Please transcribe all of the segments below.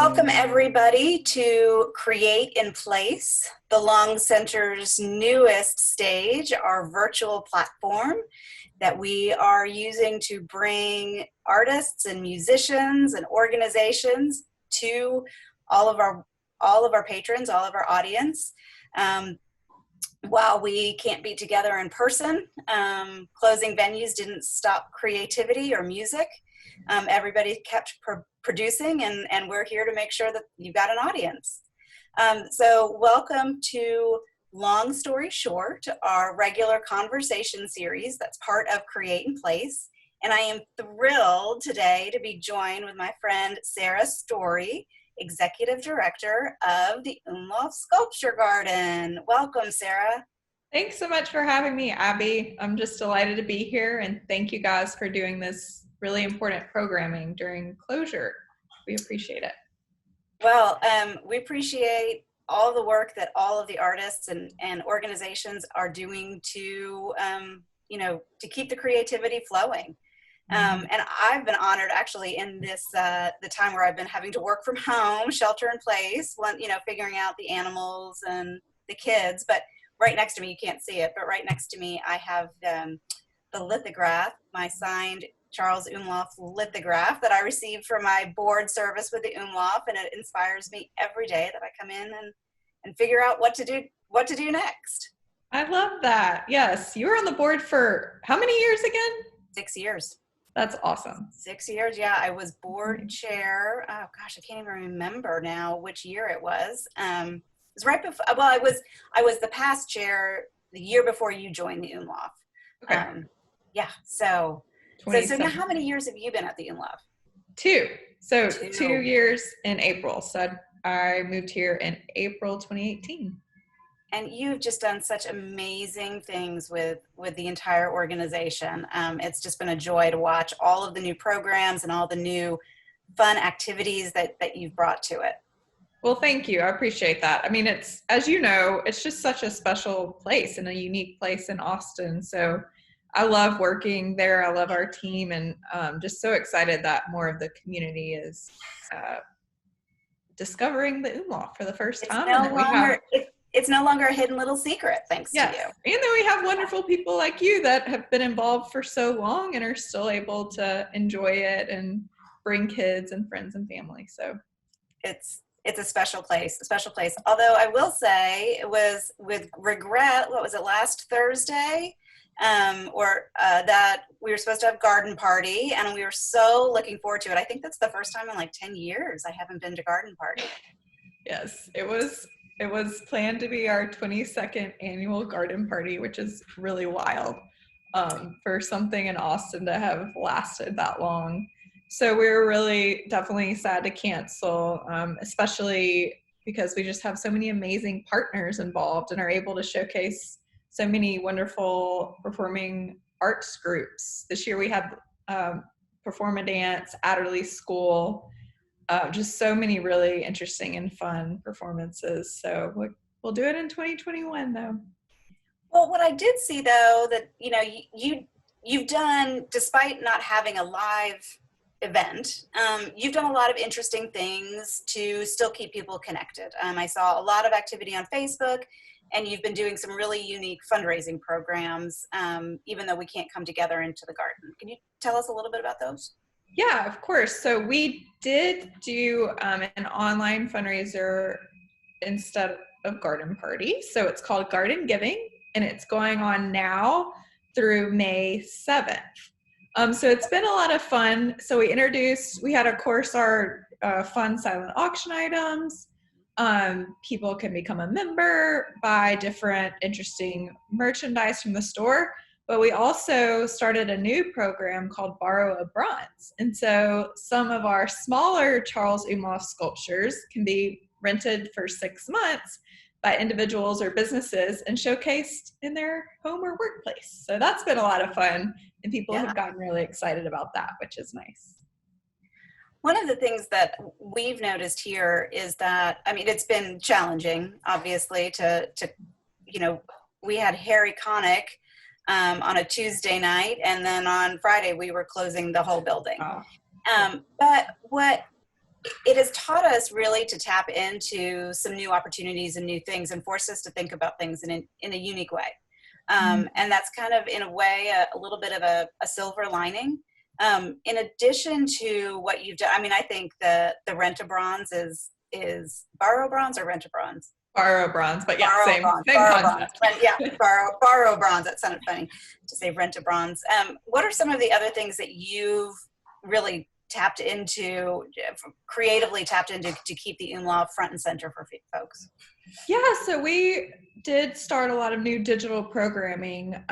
Welcome everybody to Create in Place, the Long Center's newest stage, our virtual platform that we are using to bring artists and musicians and organizations to all of our patrons, all of our audience. While we can't be together in person, closing venues didn't stop creativity or music. Everybody kept producing, and we're here to make sure that you've got an audience. So welcome to Long Story Short, our regular conversation series that's part of Create in Place. And I am thrilled today to be joined with my friend Sarah Story, Executive Director of the Umlauf Sculpture Garden. Welcome, Sarah. Thanks so much for having me, Abby. I'm just delighted to be here, and thank you guys for doing this really important programming during closure. We appreciate it. Well, we appreciate all the work that all of the artists and organizations are doing to, to keep the creativity flowing. And I've been honored actually in this, the time where I've been having to work from home, shelter in place, figuring out the animals and the kids, but right next to me, you can't see it, but right next to me, I have the lithograph, my signed Charles Umlauf lithograph that I received from my board service with the Umlauf, and it inspires me every day that I come in and figure out what to do next. I love that. Yes, you were on the board for how many years again? 6 years. That's awesome. 6 years, yeah. I was board chair. Oh gosh, I can't even remember now which year it was. It was right before. Well, I was the past chair the year before you joined the Umlauf. Okay. Yeah. So now, how many years have you been at the Umlauf? 2. So 2 years in April. So I moved here in April 2018. And you've just done such amazing things with the entire organization. It's just been a joy to watch all of the new programs and all the new fun activities that you've brought to it. Well, thank you. I appreciate that. I mean, it's, as you know, it's just such a special place and a unique place in Austin. So I love working there. I love our team, and just so excited that more of the community is discovering the Umlauf for the first time. It's no longer a hidden little secret, thanks to you. And then we have wonderful people like you that have been involved for so long and are still able to enjoy it and bring kids and friends and family. So it's a special place, Although I will say it was with regret, what was it, last Thursday? That we were supposed to have garden party, and we were so looking forward to it. I think that's the first time in like 10 years I haven't been to garden party. Yes, it was planned to be our 22nd annual garden party, which is really wild for something in Austin to have lasted that long. So we were really definitely sad to cancel, especially because we just have so many amazing partners involved and are able to showcase so many wonderful performing arts groups. This year we had Perform a Dance, Adderley School, just so many really interesting and fun performances. So we'll do it in 2021 though. Well, what I did see though, that, you've done, despite not having a live event, you've done a lot of interesting things to still keep people connected. I saw a lot of activity on Facebook, and you've been doing some really unique fundraising programs, even though we can't come together into the garden. Can you tell us a little bit about those? Yeah, of course. So we did do an online fundraiser instead of garden party. So it's called Garden Giving, and it's going on now through May 7th. So it's been a lot of fun. So we had, of course, our fun silent auction items. People can become a member, buy different interesting merchandise from the store. But we also started a new program called Borrow a Bronze. And so some of our smaller Charles Umlauf sculptures can be rented for 6 months by individuals or businesses and showcased in their home or workplace. So that's been a lot of fun, and people have gotten really excited about that, which is nice. One of the things that we've noticed here is that, it's been challenging, obviously, we had Harry Connick on a Tuesday night, and then on Friday we were closing the whole building. But what it has taught us really to tap into some new opportunities and new things and force us to think about things in a unique way. And that's kind of, in a way, a little bit of a silver lining. In addition to what you've done, I mean, I think the Rent-A-Bronze is borrow bronze or Rent-A-Bronze? Borrow bronze, but yeah, Borrow same bronze, concept. borrow bronze. That sounded funny to say Rent-A-Bronze. What are some of the other things that you've really tapped into, creatively tapped into, to keep the Umlauf front and center for folks? Yeah, so we did start a lot of new digital programming.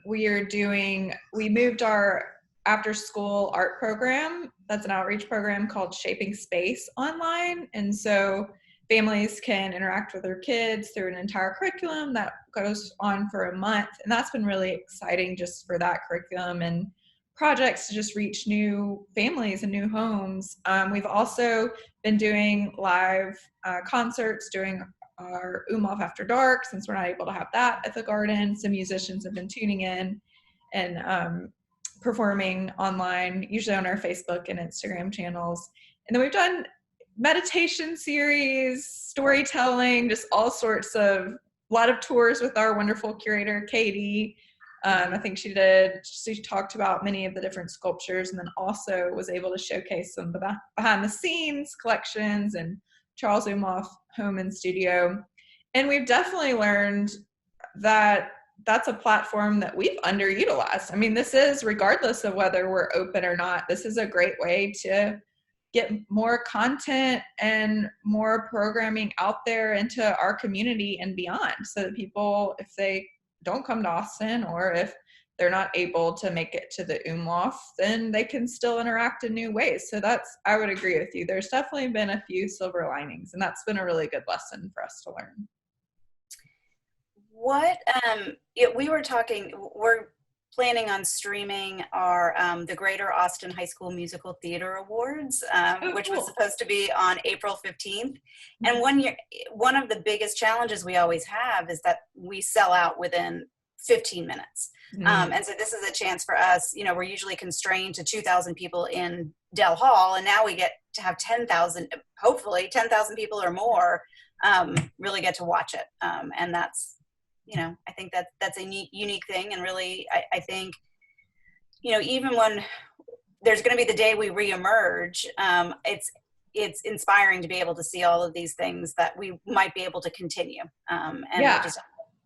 We moved our after school art program, that's an outreach program called Shaping Space, online. And so families can interact with their kids through an entire curriculum that goes on for a month. And that's been really exciting just for that curriculum and projects to just reach new families and new homes. We've also been doing live concerts, doing our Umlauf After Dark, since we're not able to have that at the garden. Some musicians have been tuning in and performing online, usually on our Facebook and Instagram channels. And then we've done meditation series, storytelling, just all sorts of, a lot of tours with our wonderful curator, Katie. I think she talked about many of the different sculptures, and then also was able to showcase some behind the scenes collections and Charles Umlauf home and studio. And we've definitely learned that that's a platform that we've underutilized. I mean, this is, regardless of whether we're open or not, this is a great way to get more content and more programming out there into our community and beyond, so that people, if they don't come to Austin, or if they're not able to make it to the Umlauf, then they can still interact in new ways. So I would agree with you. There's definitely been a few silver linings, and that's been a really good lesson for us to learn. We're planning on streaming our the Greater Austin High School Musical Theater Awards, which was supposed to be on April 15th. And one of the biggest challenges we always have is that we sell out within 15 minutes. And so this is a chance for us, we're usually constrained to 2,000 people in Dell Hall, and now we get to have 10,000, hopefully 10,000 people or more really get to watch it. And that's, I think that's a unique thing. And really, I think, even when there's going to be the day we reemerge, it's inspiring to be able to see all of these things that we might be able to continue, and just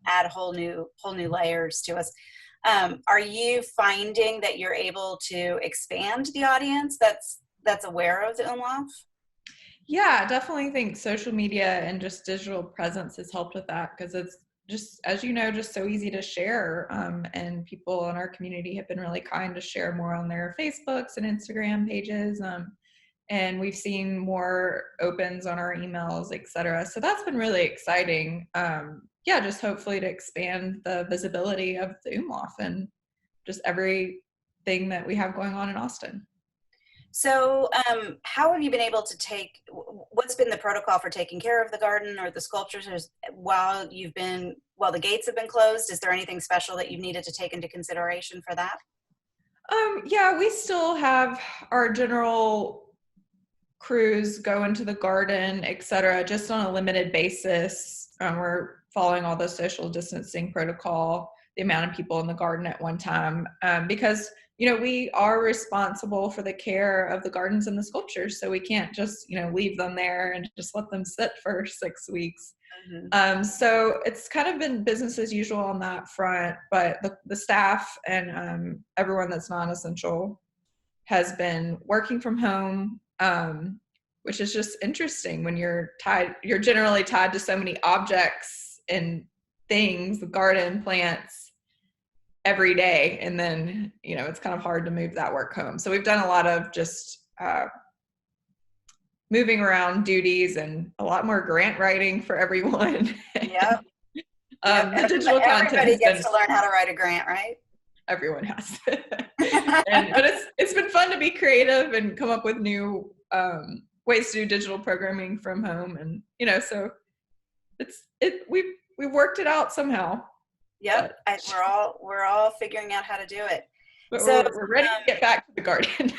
add whole new layers to us. Are you finding that you're able to expand the audience that's aware of the Umlauf? Yeah, I definitely think social media and just digital presence has helped with that, because it's just, as you know, just so easy to share. And people in our community have been really kind to share more on their Facebooks and Instagram pages. And we've seen more opens on our emails, et cetera. So that's been really exciting. Just hopefully to expand the visibility of the Umlauf and just everything that we have going on in Austin. So how have you been able to what's been the protocol for taking care of the garden or the sculptures while the gates have been closed? Is there anything special that you've needed to take into consideration for that? We still have our general crews go into the garden, et cetera, just on a limited basis. We're following all the social distancing protocol, the amount of people in the garden at one time, because we are responsible for the care of the gardens and the sculptures, so we can't just, leave them there and just let them sit for 6 weeks. Mm-hmm. So it's kind of been business as usual on that front, but the staff and everyone that's non-essential has been working from home, which is just interesting when you're generally tied to so many objects and things, the garden, plants, every day. And then, it's kind of hard to move that work home. So we've done a lot of just moving around duties and a lot more grant writing for everyone. Yep. The digital content. Everybody gets to learn how to write a grant, right? Everyone has. But it's been fun to be creative and come up with new ways to do digital programming from home. And, so we've worked it out somehow. Yep, we're all figuring out how to do it. But so we're ready to get back to the garden.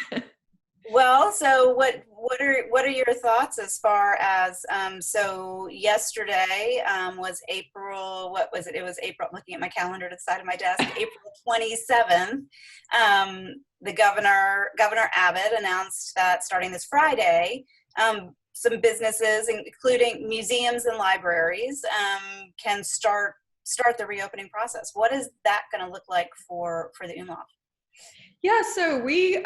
Well, so what are your thoughts as far as so yesterday was April, what was it? It was April, I'm looking at my calendar to the side of my desk, April 27th. The Governor Abbott announced that starting this Friday, some businesses, including museums and libraries, can start the reopening process. What is that going to look like for the Umlauf? Yeah, so we,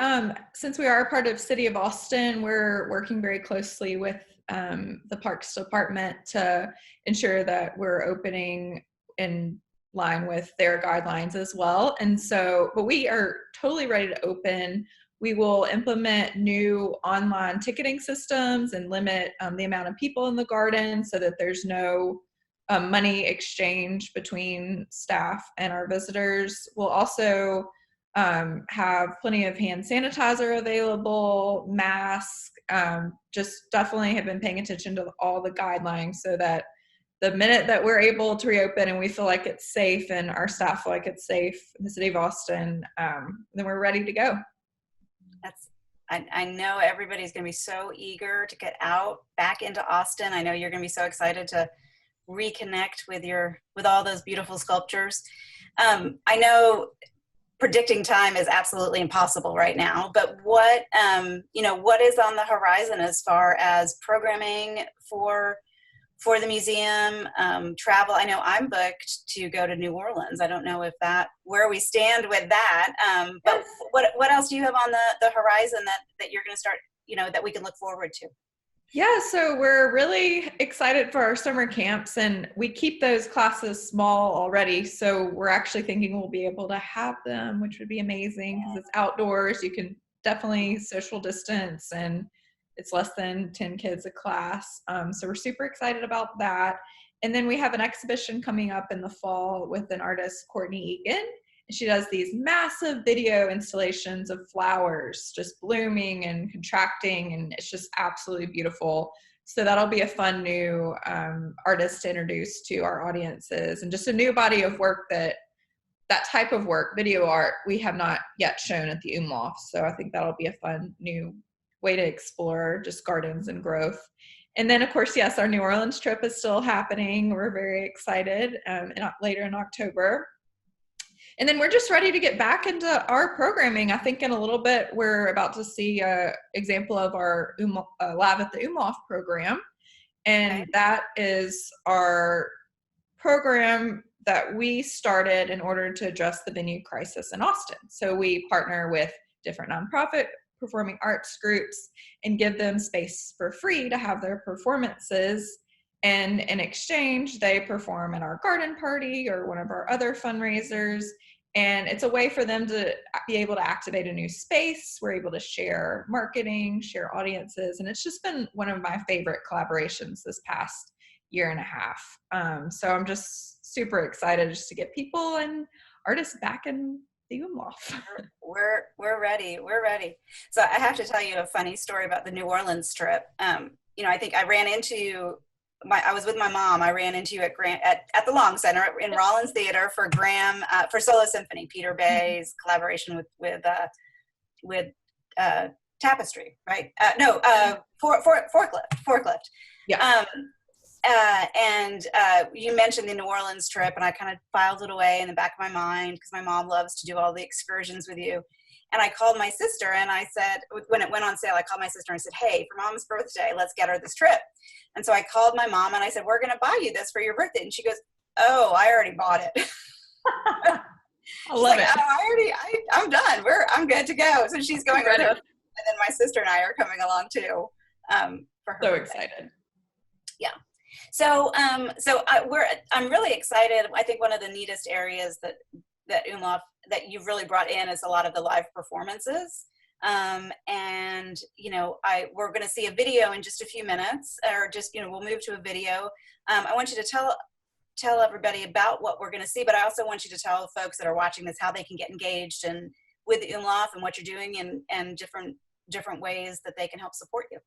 since we are a part of City of Austin, we're working very closely with the Parks Department to ensure that we're opening in line with their guidelines as well. And so, but we are totally ready to open. We will implement new online ticketing systems and limit the amount of people in the garden so that there's no money exchange between staff and our visitors. We'll also have plenty of hand sanitizer available, masks, just definitely have been paying attention to all the guidelines so that the minute that we're able to reopen and we feel like it's safe and our staff feel like it's safe in the City of Austin, then we're ready to go. I know everybody's going to be so eager to get out back into Austin. I know you're going to be so excited to reconnect with all those beautiful sculptures. I know predicting time is absolutely impossible right now, but what is on the horizon as far as programming for the museum, travel? I know I'm booked to go to New Orleans. I don't know where we stand with that, but what else do you have on the horizon that you're going to start, that we can look forward to? Yeah, so we're really excited for our summer camps, and we keep those classes small already. So we're actually thinking we'll be able to have them, which would be amazing because it's outdoors. You can definitely social distance, and it's less than 10 kids a class. So we're super excited about that. And then we have an exhibition coming up in the fall with an artist, Courtney Egan. She does these massive video installations of flowers just blooming and contracting, and it's just absolutely beautiful. So that'll be a fun new artist to introduce to our audiences, and just a new body of work that type of work, video art, we have not yet shown at the Umlauf. So I think that'll be a fun new way to explore just gardens and growth. And then, of course, yes, our New Orleans trip is still happening. We're very excited later in October. And then we're just ready to get back into our programming. I think in a little bit, we're about to see an example of our Lab at the Umlauf program. And that is our program that we started in order to address the venue crisis in Austin. So we partner with different nonprofit performing arts groups and give them space for free to have their performances. And in exchange, they perform at our garden party or one of our other fundraisers. And it's a way for them to be able to activate a new space. We're able to share marketing, share audiences. And it's just been one of my favorite collaborations this past year and a half. So I'm just super excited just to get people and artists back in the Umlauf. We're ready. We're ready. So I have to tell you a funny story about the New Orleans trip. I think I ran into I was with my mom. I ran into you at the Long Center in Rollins Theater for for Solo Symphony, Peter Bay's collaboration with Tapestry, right? Forklift. Yeah. And you mentioned the New Orleans trip, and I kind of filed it away in the back of my mind because my mom loves to do all the excursions with you. And I called my sister and I said, when it went on sale, I called my sister and I said, hey, for Mom's birthday, let's get her this trip. And so I called my mom and I said, we're going to buy you this for your birthday. And she goes, oh, I already bought it. I love it. Oh, I'm done. I'm good to go. So she's going with her. And then my sister and I are coming along too. For her birthday. Excited. Yeah. So, I'm really excited. I think one of the neatest areas that Umlauf that you've really brought in is a lot of the live performances. And we're going to see a video in just a few minutes, or just we'll move to a video. I want you to tell everybody about what we're going to see, but I also want you to tell folks that are watching this how they can get engaged and with Umlauf and what you're doing and different ways that they can help support you.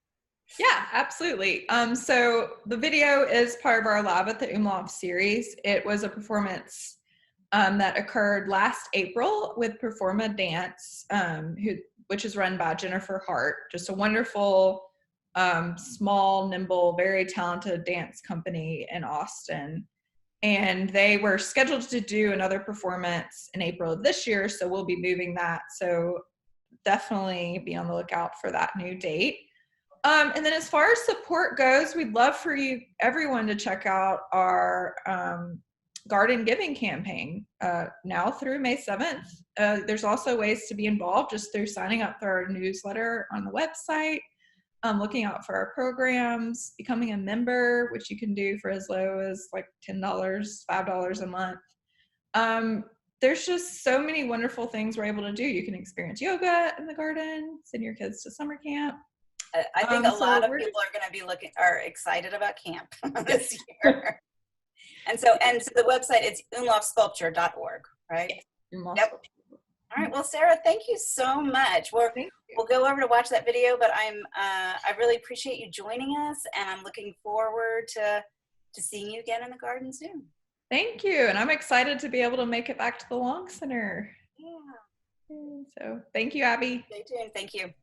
Yeah, absolutely. So the video is part of our Lab at the Umlauf series. It was a performance that occurred last April with Performa Dance, who which is run by Jennifer Hart, just a wonderful, small, nimble, very talented dance company in Austin. And they were scheduled to do another performance in April of this year, so we'll be moving that. So definitely be on the lookout for that new date. And then as far as support goes, we'd love for everyone to check out our garden giving campaign now through May 7th. There's also ways to be involved just through signing up for our newsletter on the website, looking out for our programs, becoming a member, which you can do for as low as like $10, $5 a month. There's just so many wonderful things we're able to do. You can experience yoga in the garden, send your kids to summer camp. I think a lot of people are going to be excited about camp this year. And so the website is umlaufsculpture.org, right? Yep. All right. Well, Sarah, thank you so much. We'll go over to watch that video, but I really appreciate you joining us, and I'm looking forward to seeing you again in the garden soon. Thank you. And I'm excited to be able to make it back to the Long Center. Yeah. So thank you, Abby. Stay tuned. Thank you.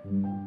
Mm-hmm.